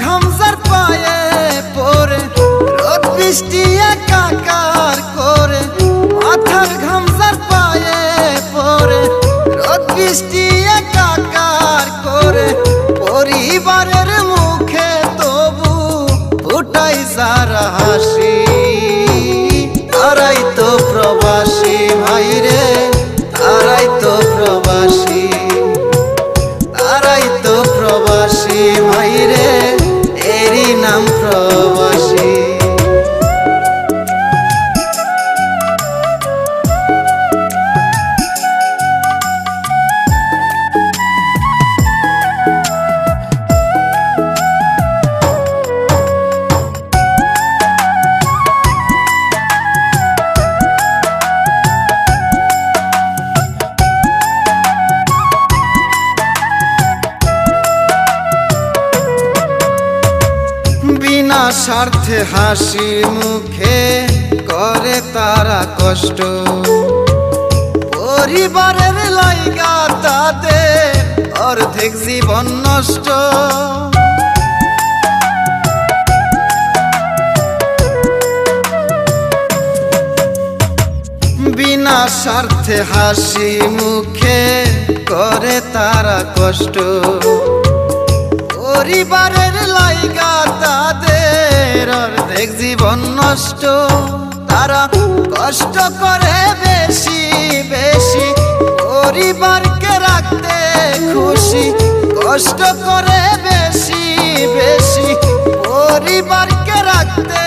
ঘামজার পায়ে পরে রোদ বৃষ্টি একাকার করে, মাথার ঘামজার পায়ে পরে রোদ বৃষ্টি একাকার করে। পরিবারের মুখে তবু ফুটাই যারা হাসি, তারাই তো প্রবাসী ভাইরে, তারাই তো প্রবাসী, তারাই তো প্রবাসী ভাইরে, এরই নাম প্রবাসী। বিনা স্বার্থে হাসি মুখে করে তারা কষ্ট, পরিবারের লাইগা তাদের অর্ধেক জীবন নষ্ট। বিনা স্বার্থে হাসি মুখে করে তারা কষ্ট, পরিবারের লাইগা তাদের অর্ধেক জীবন নষ্ট। তারা কষ্ট করে বেশি বেশি পরিবারকে রাখতে খুশি, কষ্ট করে বেশি বেশি পরিবারকে রাখতে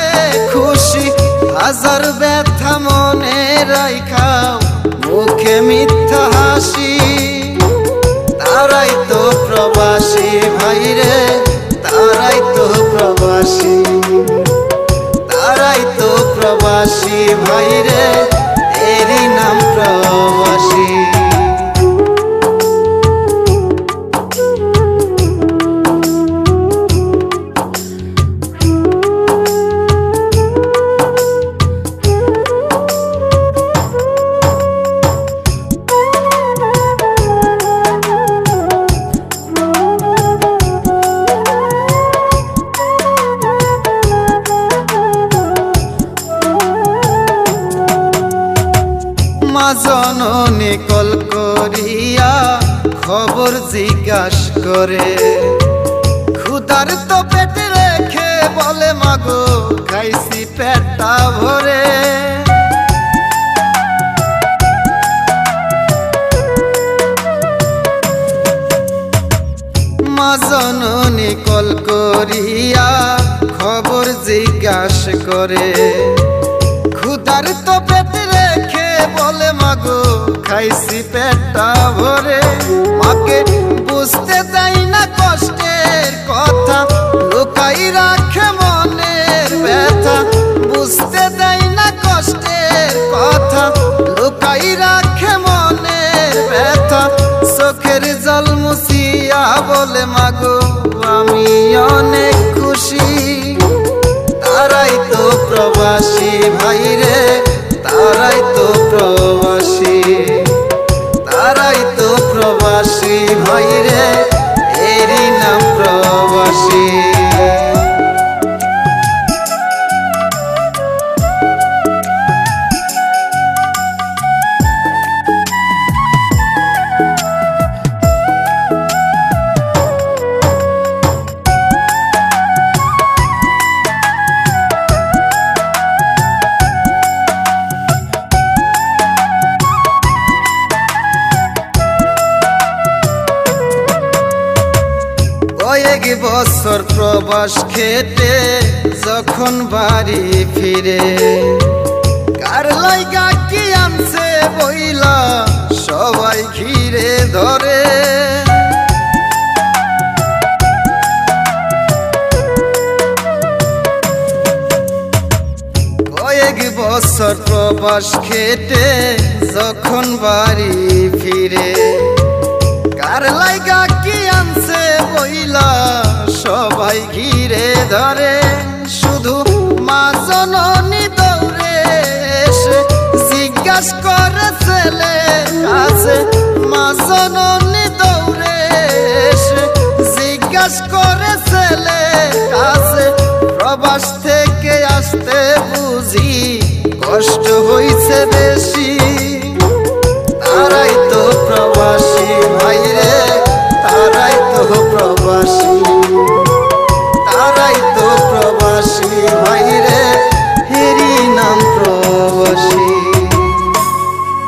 খুশি। হাজার ব্যথা মনে রাইখাও মুখে মিথ্যা হাসি, তারাই তো প্রবাসী ভাইরে, তারাই তো প্রবাসী, তারাই তো প্রবাসী ভাইরে, এরই নাম প্রবাসী। মা জননী কল করিয়া খবর জিজ্ঞাস করে, ক্ষুধার তো পেটে রেখে বলে মাগো খাইছি পেটটা ভরে। মা জননী কল করিয়া খবর জিজ্ঞাস করে, ক্ষুধার তো পেটে রেখে বলে মাগো খাইছি পেটটা ভরে। মাকে বুঝতে দেয় না কষ্টের কথা, লুকাই রাখে মনের ব্যথা। বুঝতে দেয় না কষ্টের কথা, লুকাই রাখে মনের ব্যথা। চোখের জল মুছিয়া বলে মাগো আমি অনেক খুশি, তারাই তো প্রবাসী ভাইরে, তারাই তো প্রবাসী, তারাই তো প্রবাসী ভাইরে, এরই নাম প্রবাসী। কয়েক বছর প্রবাস খেটে যখন বাড়ি ফিরে, কার লাইগা কি আনছে বইলা সবাই ঘিরে ধরে। কয়েক বছর প্রবাস খেটে যখন বাড়ি ফিরে, কার লাইগা কি আনছে বইলা সবাই ঘিরে ধরে। শুধু মা জননী দৌড়ে এসে জিজ্ঞাস করে ছেলের কাছে, মা জননী দৌড়ে এসে জিজ্ঞাস করে ছেলের আসতে বুঝি কষ্ট হইছে বেশি।